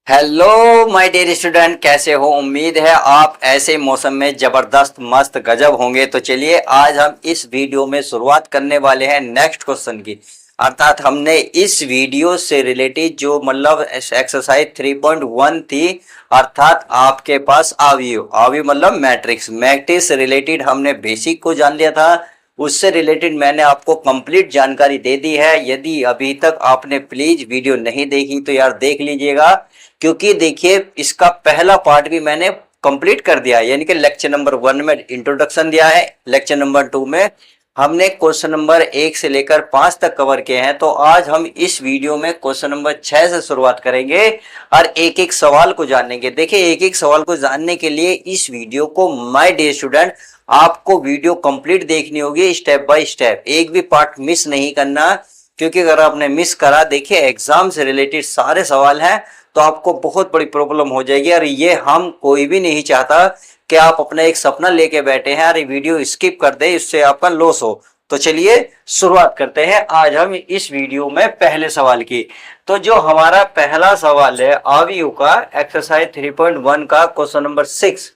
Hello my dear student, कैसे हो? उम्मीद है आप ऐसे मौसम में जबरदस्त मस्त गजब होंगे। तो चलिए आज हम इस वीडियो में शुरुआत करने वाले हैं नेक्स्ट क्वेश्चन की। अर्थात हमने इस वीडियो से रिलेटेड जो मतलब एक्सरसाइज 3.1 थी, अर्थात आपके पास आव्यूह आव्यूह मतलब मैट्रिक्स मैट्रिक्स से रिलेटेड हमने बेसिक को जान लिया था। उससे रिलेटेड मैंने आपको कंप्लीट जानकारी दे दी है। यदि अभी तक आपने प्लीज वीडियो नहीं देखी तो यार देख लीजिएगा, क्योंकि देखिए इसका पहला पार्ट भी मैंने कंप्लीट कर दिया है। यानी कि लेक्चर नंबर 1 में इंट्रोडक्शन दिया है, लेक्चर नंबर 2 में हमने क्वेश्चन नंबर 1 से लेकर 5 तक कवर किए हैं। तो आज हम इस वीडियो में क्वेश्चन नंबर 6 से शुरुआत करेंगे और एक एक सवाल को जानेंगे। देखिए एक एक सवाल को जानने के लिए इस वीडियो को माय डियर स्टूडेंट आपको वीडियो कंप्लीट देखनी होगी, स्टेप बाय स्टेप, एक भी पार्ट मिस नहीं करना। क्योंकि अगर आपने मिस करा, देखिए एग्जाम से रिलेटेड सारे सवाल हैं, तो आपको बहुत बड़ी प्रॉब्लम हो जाएगी। और ये हम कोई भी नहीं चाहता कि आप अपना एक सपना लेके बैठे हैं और ये वीडियो स्किप कर दे, इससे आपका लॉस हो। तो चलिए शुरुआत करते हैं आज हम इस वीडियो में पहले सवाल की। तो जो हमारा पहला सवाल है आव्यूह का, एक्सरसाइज 3.1 का क्वेश्चन नंबर 6।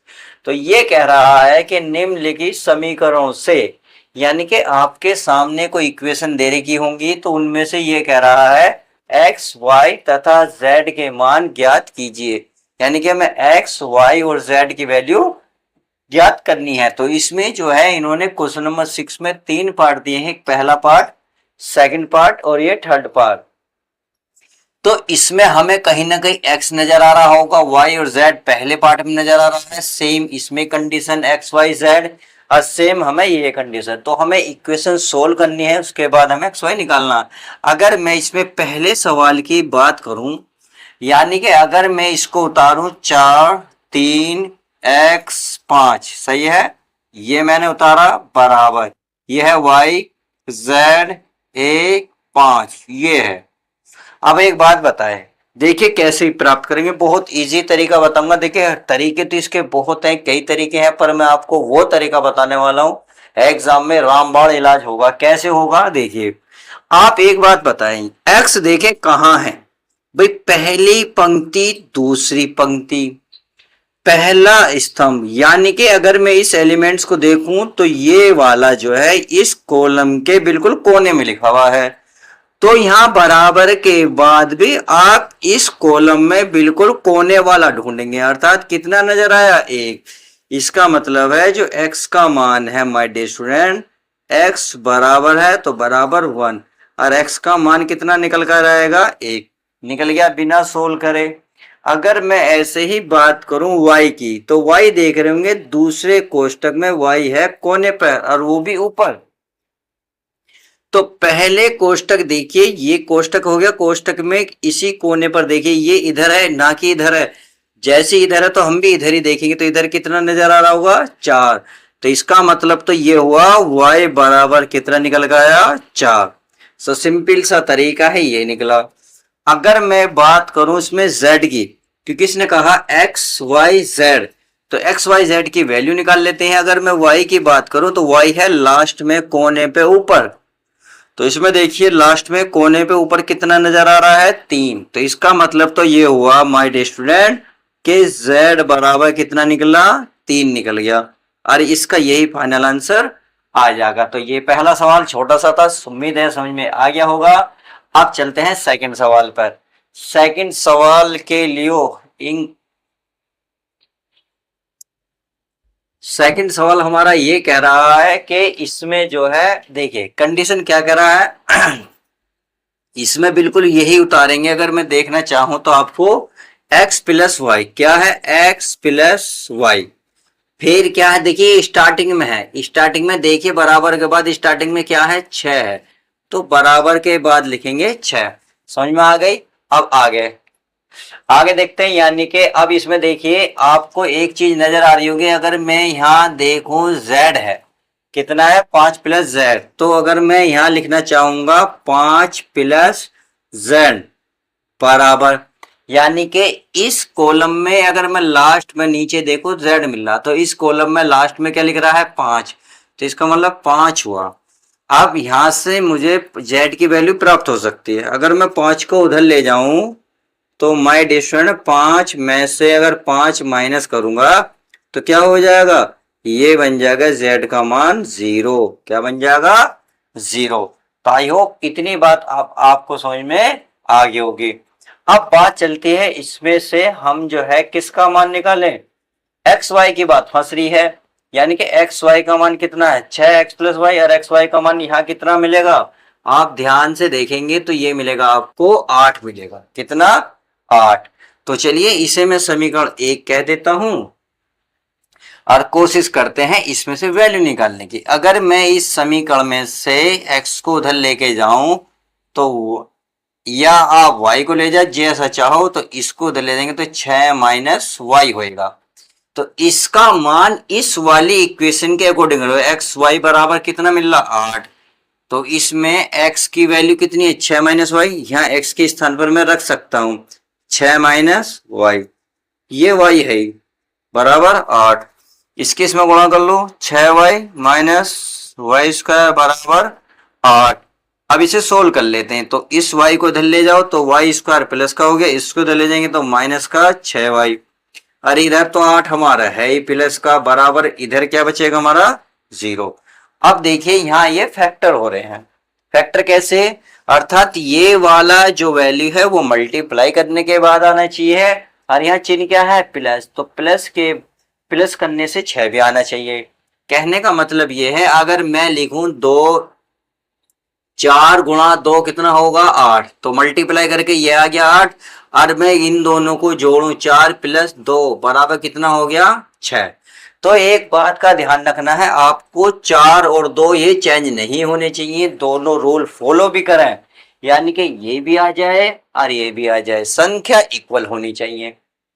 तो ये कह रहा है कि निम्नलिखित समीकरणों से, यानी कि आपके सामने कोई इक्वेशन दे रखी होंगी, तो उनमें से ये कह रहा है एक्स वाई तथा जेड के मान ज्ञात कीजिए। यानी कि हमें एक्स वाई और जेड की वैल्यू ज्ञात करनी है। तो इसमें जो है इन्होंने क्वेश्चन नंबर 6 में 3 पार्ट दिए हैं, एक पहला पार्ट, सेकंड पार्ट और ये थर्ड पार्ट। तो इसमें हमें कहीं ना कहीं एक्स नजर आ रहा होगा, वाई और जेड पहले पार्ट में नजर आ रहा है, सेम इसमें कंडीशन एक्स वाई जेड और सेम हमें ये कंडीशन। तो हमें इक्वेशन सोल्व करनी है, उसके बाद हमें एक्स वाई निकालना। अगर मैं इसमें पहले सवाल की बात करूं, यानी कि अगर मैं इसको उतारूं 4 3 x 5, सही है, ये मैंने उतारा बराबर, ये है y z 1 5, ये है। अब एक बात बताएं, देखिए कैसे प्राप्त करेंगे, बहुत इजी तरीका बताऊंगा। देखिए तरीके तो इसके बहुत हैं, कई तरीके हैं, पर मैं आपको वो तरीका बताने वाला हूं, एग्जाम में रामबाण इलाज होगा। कैसे होगा देखिए, आप एक बात बताएं, एक्स देखें कहां है भाई, पहली पंक्ति दूसरी पंक्ति पहला स्तंभ। यानी कि अगर मैं इस एलिमेंट्स को देखूं तो ये वाला जो है इस कॉलम के बिल्कुल कोने में लिखा हुआ है। तो यहां बराबर के बाद भी आप इस कॉलम में बिल्कुल कोने वाला ढूंढेंगे, अर्थात कितना नजर आया, 1। इसका मतलब है जो x का मान है माय डियर स्टूडेंट, x बराबर है तो बराबर 1, और x का मान कितना निकल कर आएगा, 1 निकल गया बिना सोल्व करे। अगर मैं ऐसे ही बात करूं y की, तो y देख रहे होंगे दूसरे कोष्टक में y है कोने पर, और वो भी ऊपर। तो पहले कोष्टक देखिए, ये कोष्टक हो गया, कोष्टक में इसी कोने पर देखिए, ये इधर है ना कि इधर है। जैसे इधर है तो हम भी इधर ही देखेंगे, तो इधर कितना नजर आ रहा होगा, 4। तो इसका मतलब तो ये हुआ y बराबर कितना निकल गया, 4। सो सिंपल सा तरीका है, ये निकला। अगर मैं बात करूं इसमें z की, क्योंकि इसने कहा x y z, तो x y z की वैल्यू निकाल लेते हैं। अगर मैं y की बात करूं तो y है लास्ट में कोने पे ऊपर, तो इसमें देखिए लास्ट में कोने पे ऊपर कितना नजर आ रहा है, 3। तो इसका मतलब तो ये हुआ माय डियर स्टूडेंट कि z बराबर कितना निकला, 3 निकल गया, और इसका यही फाइनल आंसर आ जाएगा। तो ये पहला सवाल छोटा सा था, उम्मीद है समझ में आ गया होगा। अब चलते हैं सेकंड सवाल पर। सेकंड सवाल के लिए सेकंड सवाल हमारा ये कह रहा है कि इसमें जो है देखिए कंडीशन क्या कह रहा है इसमें बिल्कुल यही उतारेंगे। अगर मैं देखना चाहूं तो आपको x प्लस वाई, क्या है x प्लस वाई, फिर क्या है देखिए स्टार्टिंग में है, स्टार्टिंग में देखिए बराबर के बाद स्टार्टिंग में क्या है, 6 है, तो बराबर के बाद लिखेंगे 6। समझ में आ गई। अब आगे देखते हैं। यानी कि अब इसमें देखिए आपको एक चीज नजर आ रही होगी, अगर मैं यहां देखूं z है कितना है, 5 प्लस z, तो अगर मैं यहां लिखना चाहूंगा 5 प्लस z बराबर, यानी कि इस कॉलम में अगर मैं लास्ट में नीचे देखूं z मिल रहा, तो इस कॉलम में लास्ट में क्या लिख रहा है, 5, तो इसका मतलब 5 हुआ। अब यहां से मुझे z की वैल्यू प्राप्त हो सकती है। अगर मैं 5 को उधर ले जाऊं तो माय डियर स्टूडेंट 5 में से अगर 5 माइनस करूंगा तो क्या हो जाएगा, ये बन जाएगा z का मान 0। क्या बन जाएगा, 0। तो आई होप इतनी बात आपको समझ में आ गई होगी। अब बात चलती है इसमें से हम जो है किसका मान निकालें, एक्स वाई की बात फंस रही है। यानी कि एक्स वाई का मान कितना है, 6x प्लस वाई, और एक्स वाई का मान यहाँ कितना मिलेगा, आप ध्यान से देखेंगे तो ये मिलेगा आपको 8 मिलेगा। कितना, 8। तो चलिए इसे मैं समीकरण 1 कह देता हूं और कोशिश करते हैं इसमें से वैल्यू निकालने की। अगर मैं इस समीकरण में से x को उधर लेके जाऊं तो, या आप y को ले जाए जैसा चाहो, तो इसको उधर ले जाएंगे तो 6 माइनस वाई होएगा। तो इसका मान इस वाली इक्वेशन के अकॉर्डिंग एक्स वाई बराबर कितना मिल रहा, 8। तो इसमें x की वैल्यू कितनी है, 6 माइनस वाई। यहाँ x के स्थान पर मैं रख सकता हूं 6 माइनस वाई, ये y है बराबर 8। इसके इसमें गुणा कर लो, 6y माइनस वाई स्क्वायर बराबर 8। अब इसे सोल्व कर लेते हैं। तो इस y को इधर ले जाओ तो वाई स्क्वायर प्लस का हो गया, इसको इधर ले जाएंगे तो माइनस का 6y। अरे इधर तो 8 हमारा है ही प्लस का, बराबर इधर क्या बचेगा हमारा, 0। अब देखिए यहाँ ये फैक्टर हो रहे हैं। फैक्टर कैसे, अर्थात ये वाला जो वैल्यू है वो मल्टीप्लाई करने के बाद आना चाहिए, और यहाँ चिन्ह क्या है, प्लस। तो प्लस करने से 6 भी आना चाहिए। कहने का मतलब ये है, अगर मैं लिखूं 4 गुणा 2 कितना होगा, 8। तो मल्टीप्लाई करके ये आ गया 8, और मैं इन दोनों को जोड़ूं 4 प्लस 2 बराबर कितना हो गया, 6। तो एक बात का ध्यान रखना है आपको, 4 और 2 ये चेंज नहीं होने चाहिए, दोनों रूल फॉलो भी करें। यानी कि ये भी आ जाए और ये भी आ जाए, संख्या इक्वल होनी चाहिए।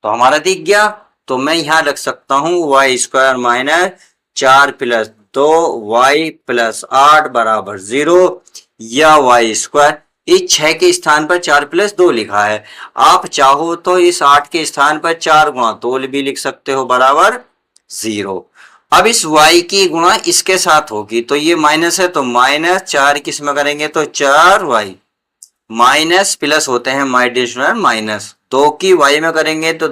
तो हमारा दिख गया। तो मैं यहां रख सकता हूं y square minus 4 plus 2 y plus 8 बराबर 0, या वाई स्क्वायर, इस 6 के स्थान पर 4 प्लस 2 लिखा है। आप चाहो तो इस 8 के स्थान पर 4 गुणा 2 भी लिख सकते हो बराबर 0। अब इस y की गुणा इसके साथ होगी, तो ये माइनस है तो माइनस 4 किस में करेंगे तो 4y, माइनस प्लस होते हैं माय डियर स्टूडेंट माइनस, 2 की y में करेंगे तो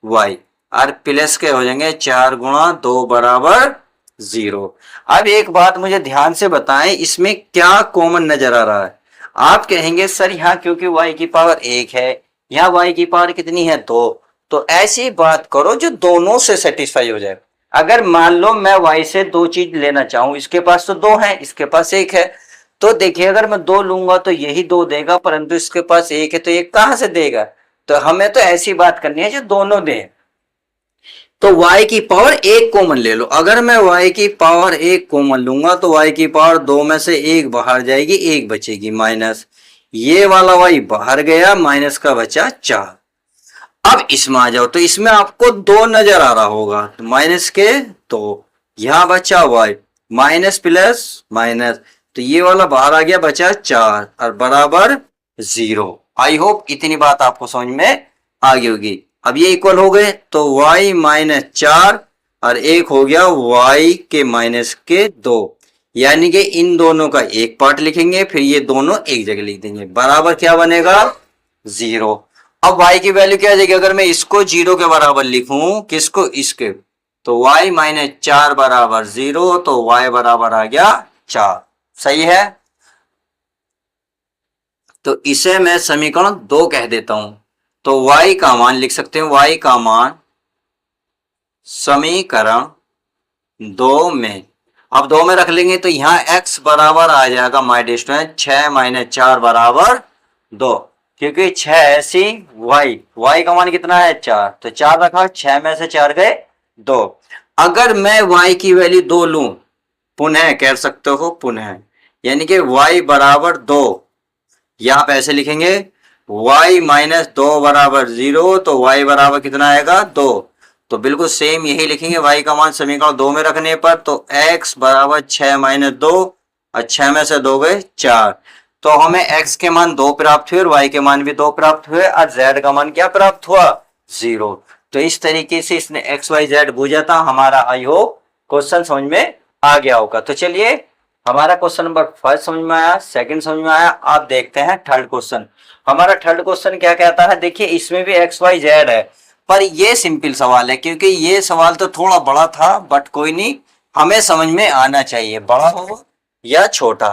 2y, और प्लस के हो जाएंगे 4 गुणा 2 बराबर 0। अब एक बात मुझे ध्यान से बताएं, इसमें क्या कॉमन नजर आ रहा है। आप कहेंगे सर यहाँ क्योंकि y की पावर 1 है, यहाँ y की पावर कितनी है 2, तो ऐसी बात करो जो दोनों से सेटिस्फाई हो जाए। अगर मान लो मैं y से 2 चीज लेना चाहूं, इसके पास तो 2 है, इसके पास 1 है, तो देखिए अगर मैं 2 लूंगा तो यही 2 देगा, परंतु इसके पास 1 है तो 1 कहां से देगा। तो हमें तो ऐसी बात करनी है जो दोनों दे। तो y की पावर 1 कॉमन ले लो। अगर मैं y की पावर 1 कॉमन लूंगा तो y की पावर 2 में से 1 बाहर जाएगी, 1 बचेगी माइनस, ये वाला y बाहर गया, माइनस का बचा 4। अब इसमें आ जाओ तो इसमें आपको 2 नजर आ रहा होगा, तो माइनस के 2, यहां बचा y, माइनस प्लस माइनस, तो ये वाला बाहर आ गया, बचा 4 और बराबर 0। आई होप इतनी बात आपको समझ में आ गई होगी। अब ये इक्वल हो गए तो y माइनस 4 और 1 हो गया y के माइनस के 2, यानी कि इन दोनों का एक पार्ट लिखेंगे, फिर ये दोनों एक जगह लिख देंगे, बराबर क्या बनेगा 0। अब y की वैल्यू क्या आ जाएगी, अगर मैं इसको 0 के बराबर लिखूं, किसको, इसके, तो y माइनस 4 बराबर 0, तो y बराबर आ गया 4। सही है। तो इसे मैं समीकरण 2 कह देता हूं। तो y का मान लिख सकते हैं, y का मान समीकरण 2 में, अब 2 में रख लेंगे तो यहाँ x बराबर आ जाएगा माय डियर स्टूडेंट 6 माइनस 4 बराबर 2, क्योंकि 6 ऐसी y का मान कितना है 4, तो 4 रखा, 6 में से 4 गए 2। अगर मैं y की वैल्यू 2 लूं, पुनः कह सकते हो पुनः, यानी कि y बराबर 2, यहां पे ऐसे लिखेंगे y माइनस 2 बराबर 0, तो y बराबर कितना आएगा 2। तो बिल्कुल सेम यही लिखेंगे, y का मान समीकरण 2 में रखने पर, तो x बराबर 6 माइनस 2, और 6 में से 2 गए 4, तो हमें x के मान 2 प्राप्त हुए और y के मान भी 2 प्राप्त हुए, और z का मान क्या प्राप्त हुआ 0। तो इस तरीके से इसने x y z बूझा था हमारा। आई होप क्वेश्चन समझ में आ गया होगा। तो चलिए हमारा क्वेश्चन नंबर फर्स्ट समझ में आया, सेकंड समझ में आया। आप देखते हैं थर्ड क्वेश्चन। हमारा थर्ड क्वेश्चन क्या कहता है, देखिए इसमें भी एक्स वाई जेड है, पर ये सिंपल सवाल है क्योंकि ये सवाल तो थोड़ा बड़ा था, बट कोई नहीं, हमें समझ में आना चाहिए, बड़ा हो या छोटा।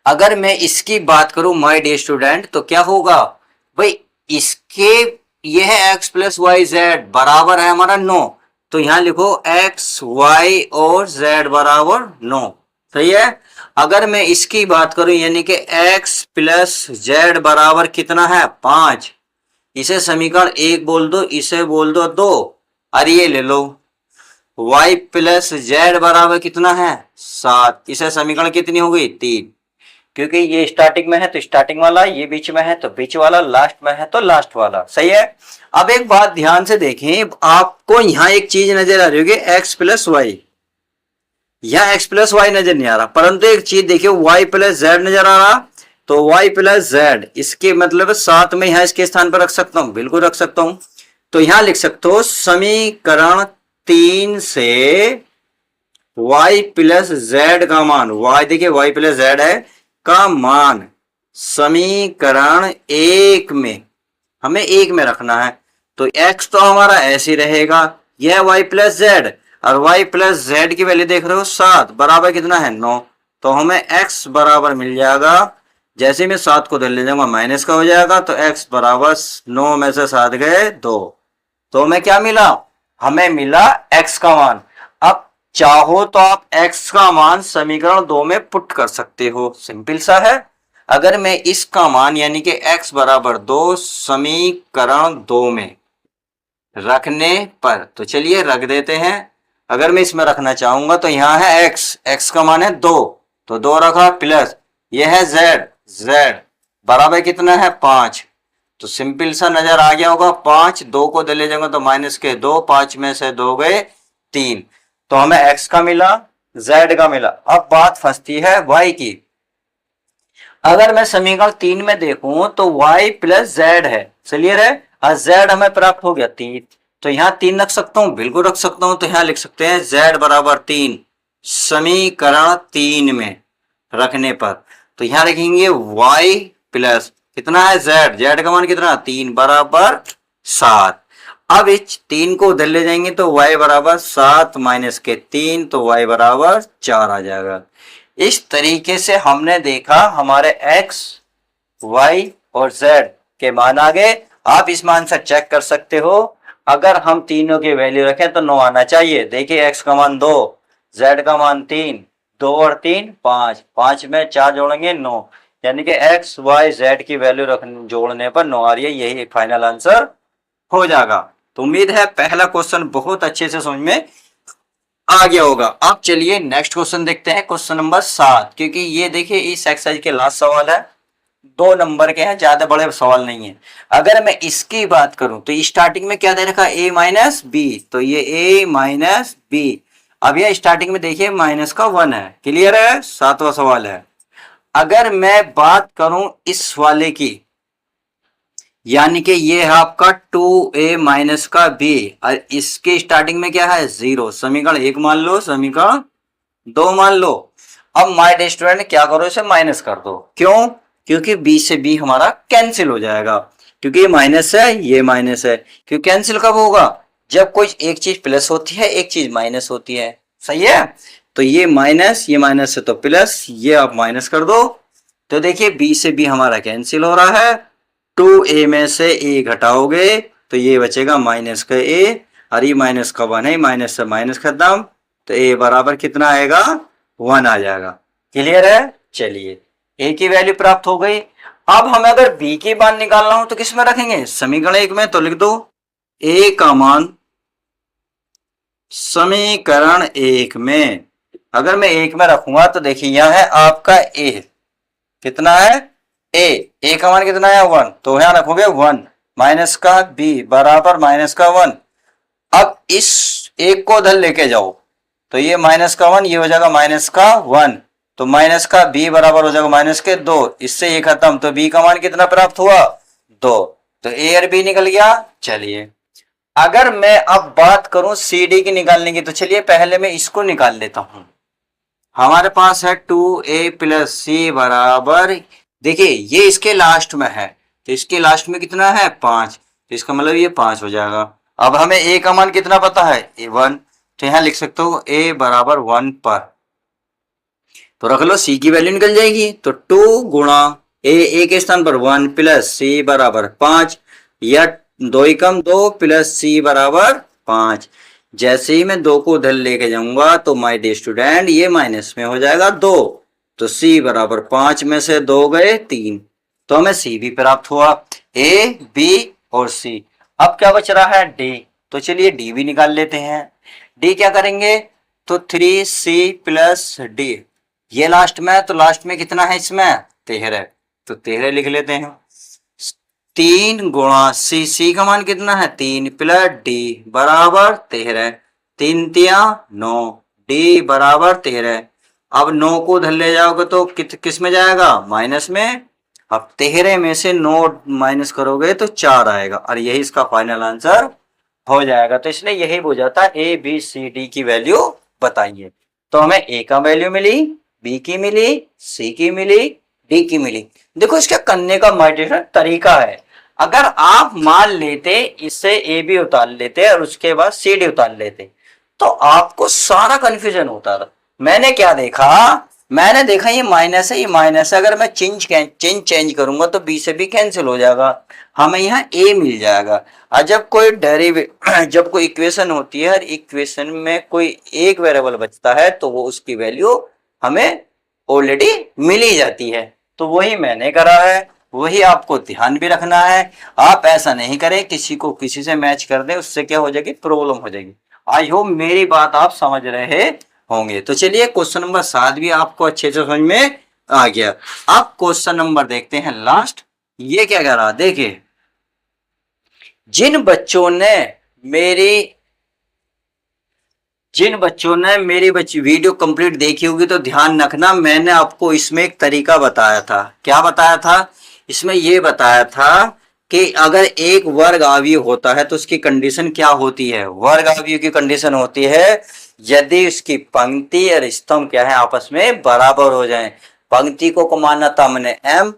अगर मैं इसकी बात करूं माय डियर स्टूडेंट, तो क्या होगा भाई, इसके ये है एक्स प्लस वाई जेड बराबर है हमारा 9, तो यहां लिखो एक्स वाई और जेड बराबर 9, सही है। अगर मैं इसकी बात करूं यानी कि एक्स प्लस जेड बराबर कितना है 5, इसे समीकरण 1 बोल दो, इसे बोल दो 2, और ये ले लो y प्लस जेड बराबर कितना है 7, इसे समीकरण कितनी हो गई 3, क्योंकि ये स्टार्टिंग में है तो स्टार्टिंग वाला, ये बीच में है तो बीच वाला, लास्ट में है तो लास्ट वाला, सही है। अब एक बात ध्यान से देखें, आपको यहां एक चीज नजर आ रही होगी एक्स प्लस वाई, यहां एक्स प्लस वाई नजर नहीं आ रहा, परंतु एक चीज देखिए वाई प्लस जेड नजर आ रहा, तो वाई प्लस जेड इसके मतलब साथ में यहां इसके स्थान पर रख सकता हूं, बिल्कुल रख सकता हूं। तो यहां लिख सकते हो समीकरण 3 से y प्लस जेड का मान, y देखिए y प्लस जेड है का मान समीकरण 1 में हमें 1 में रखना है, तो x तो हमारा ऐसे ही रहेगा, यह y प्लस जेड, और y प्लस जेड की वैल्यू देख रहे हो 7 बराबर कितना है 9, तो हमें x बराबर मिल जाएगा, जैसे मैं 7 को इधर ले जाऊंगा माइनस का हो जाएगा, तो x बराबर 9 में से 7 गए 2, तो हमें क्या मिला, हमें मिला x का मान। अब चाहो तो आप x का मान समीकरण 2 में पुट कर सकते हो, सिंपल सा है। अगर मैं इसका मान यानी कि x बराबर 2 समीकरण 2 में रखने पर, तो चलिए रख देते हैं। अगर मैं इसमें रखना चाहूंगा तो यहां है x का मान है 2, तो 2 रखा, प्लस यह है z बराबर कितना है 5, तो सिंपल सा नजर आ गया होगा, 5 2 को ले जाऊंगा तो माइनस के 2, 5 में से 2 गए 3, तो हमें x का मिला, z का मिला। अब बात फंसती है y की। अगर मैं समीकरण 3 में देखूं तो y प्लस जेड है, क्लियर है, और z हमें प्राप्त हो गया 3, तो यहां 3 रख सकता हूं, बिल्कुल रख सकता हूं, तो यहां लिख सकते हैं z बराबर 3 समीकरण 3 में रखने पर, तो यहां लिखेंगे y प्लस कितना है z का मान कितना 3 बराबर 7। अब इस 3 को उधर ले जाएंगे तो y बराबर 7 माइनस के 3, तो y बराबर 4 आ जाएगा। इस तरीके से हमने देखा हमारे x, y और z के मान आ गए। आप इस मान से चेक कर सकते हो, अगर हम तीनों की वैल्यू रखें तो 9 आना चाहिए। देखिए x का मान 2, z का मान 3, 2 और 3 5, 5 में 4 जोड़ेंगे 9, यानी कि x, y, z की वैल्यू जोड़ने पर 9 आ रही है, यही एक फाइनल आंसर हो जाएगा। तो उम्मीद है पहला क्वेश्चन बहुत अच्छे से समझ में आ गया होगा। अब चलिए नेक्स्ट क्वेश्चन देखते हैं, क्वेश्चन नंबर 7, क्योंकि ये देखिए इस एक्सरसाइज के लास्ट सवाल है, 2 नंबर के हैं, ज्यादा बड़े सवाल नहीं है। अगर मैं इसकी बात करूं तो स्टार्टिंग में क्या दे रखा है a माइनस बी, तो ये a माइनस बी, अब ये स्टार्टिंग में देखिए माइनस का 1 है, क्लियर है, 7वां सवाल है। अगर मैं बात करूं इस वाले की, यानी कि ये है आपका 2a माइनस का b, और इसके स्टार्टिंग में क्या है 0, समीकरण 1 मान लो, समीकरण 2 मान लो। अब माय डियर स्टूडेंट क्या करो, इसे माइनस कर दो, क्यों, क्योंकि b से b हमारा कैंसिल हो जाएगा, क्योंकि ये माइनस है ये माइनस है, क्योंकि कैंसिल कब होगा, जब कोई एक चीज प्लस होती है एक चीज माइनस होती है, सही है। तो ये माइनस है तो प्लस, ये आप माइनस कर दो, तो देखिए b से b हमारा कैंसिल हो रहा है, 2a में से a घटाओगे तो ये बचेगा माइनस का a, और ये माइनस का 1 है, माइनस से माइनस खत्म, तो a बराबर कितना आएगा 1 आ जाएगा, क्लियर है। चलिए a की वैल्यू प्राप्त हो गई। अब हमें अगर b की मान निकालना हो तो किस में रखेंगे, समीकरण 1 में, तो लिख दो a का मान समीकरण 1 में। अगर मैं 1 में रखूंगा तो देखिए यहां है आपका a, कितना है a का मान कितना है 1, तो यहां रखोगे 1 माइनस का b बराबर माइनस का 1। अब इस एक को उधर लेके जाओ तो ये माइनस का 1 ये हो जाएगा माइनस का 1, तो माइनस का b बराबर हो जाएगा माइनस के 2, इससे ये खत्म, तो b का मान कितना प्राप्त हुआ 2, तो a और b निकल गया। चलिए अगर मैं अब बात करूं cd की निकालने की, तो चलिए पहले मैं इसको निकाल लेता हूं, हमारे पास है 2a प्लस सी बराबर, देखिए ये इसके लास्ट में है तो इसके लास्ट में कितना है 5, तो इसका मतलब ये 5 हो जाएगा। अब हमें a का मान कितना पता है 1, तो यहाँ लिख सकते हो a बराबर 1 पर, तो रख लो c की वैल्यू निकल जाएगी। तो 2 गुणा a के स्थान पर 1 प्लस c बराबर 5, या 2 एकम 2 प्लस c बराबर 5। जैसे ही मैं 2 को उधर लेके जाऊंगा तो माय डियर स्टूडेंट ये माइनस में हो जाएगा 2, तो c बराबर 5 में से 2 गए 3, तो हमें c भी प्राप्त हुआ, a b और c। अब क्या बच रहा है d, तो चलिए d भी निकाल लेते हैं। d क्या करेंगे, तो 3c प्लस d, ये लास्ट में, तो लास्ट में कितना है इसमें 13, तो 13 लिख लेते हैं। 3 गुणा सी का मान कितना है 3 प्लस डी बराबर 13, 3 तिया 9, डी बराबर 13। अब 9 को उधर ले जाओगे तो किस में जाएगा माइनस में। अब 13 में से 9 माइनस करोगे तो 4 आएगा, और यही इसका फाइनल आंसर हो जाएगा। तो इसलिए यही हो जाता है ए बी सी डी की वैल्यू बताइए। तो हमें ए का वैल्यू मिली, बी की मिली, सी की मिली, डी की मिली। देखो इसके करने का मल्टीपल तरीका है। अगर आप मान लेते इससे ए बी उतार लेते और उसके बाद सी डी उतार लेते तो आपको सारा कंफ्यूजन होता था। मैंने देखा ये माइनस है, ये माइनस है, अगर मैं चेंज करूंगा तो बी से बी कैंसिल हो जाएगा, हमें यहाँ ए मिल जाएगा। और जब कोई जब कोई इक्वेशन होती है, हर इक्वेशन में कोई एक वेरिएबल बचता है तो वो उसकी वैल्यू हमें ऑलरेडी मिल ही जाती है। तो वही मैंने करा है, वही आपको ध्यान भी रखना है। आप ऐसा नहीं करें किसी को किसी से मैच कर दें, उससे क्या हो जाएगी प्रॉब्लम हो जाएगी। आई होप मेरी बात आप समझ रहे होंगे। तो चलिए क्वेश्चन नंबर 7 भी आपको अच्छे से समझ में आ गया। अब क्वेश्चन नंबर देखते हैं लास्ट, ये क्या कह रहा देखिए, जिन बच्चों ने मेरी वीडियो कंप्लीट देखी होगी तो ध्यान रखना, मैंने आपको इसमें एक तरीका बताया था। क्या बताया था, इसमें ये बताया था कि अगर एक वर्ग अवयवी होता है तो उसकी कंडीशन क्या होती है। वर्ग अवयवी की कंडीशन होती है यदि उसकी पंक्ति और स्तंभ क्या है आपस में बराबर हो जाएं। पंक्ति को माना था हमने m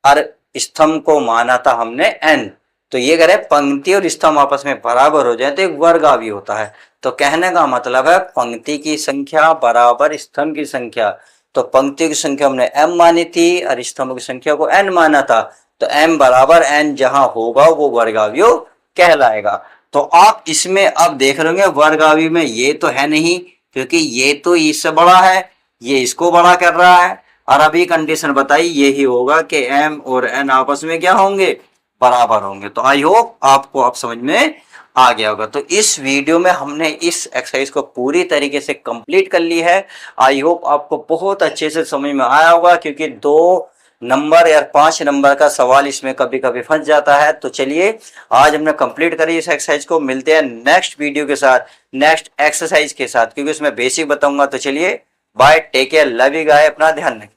और स्तंभ को माना था हमने n। तो ये कह रहे पंक्ति और स्तंभ आपस में बराबर हो जाए तो एक वर्ग अवयवी होता है। तो कहने का मतलब है पंक्ति की संख्या बराबर स्तंभ की संख्या। तो पंक्ति की संख्या हमने m मानी थी और स्तंभ की संख्या को n माना था, तो m बराबर n जहां होगा वो वर्ग अवयवी कहलाएगा। तो आप इसमें अब देख रहे होंगे वर्ग अवयवी में ये तो है नहीं, क्योंकि ये तो इससे बड़ा है, ये इसको बड़ा कर रहा है, और अभी कंडीशन बताई यही होगा कि m और n आपस में क्या होंगे बराबर होंगे। तो आई होप आपको अब समझ में आ गया होगा। तो इस वीडियो में हमने इस एक्सरसाइज को पूरी तरीके से कंप्लीट कर ली है। आई होप आपको बहुत अच्छे से समझ में आया होगा, क्योंकि 2 नंबर या 5 नंबर का सवाल इसमें कभी कभी फंस जाता है। तो चलिए आज हमने कंप्लीट करी इस एक्सरसाइज को, मिलते हैं नेक्स्ट वीडियो के साथ, नेक्स्ट एक्सरसाइज के साथ, क्योंकि उसमें बेसिक बताऊंगा। तो चलिए bye, take care, love you guy, अपना ध्यान रखें।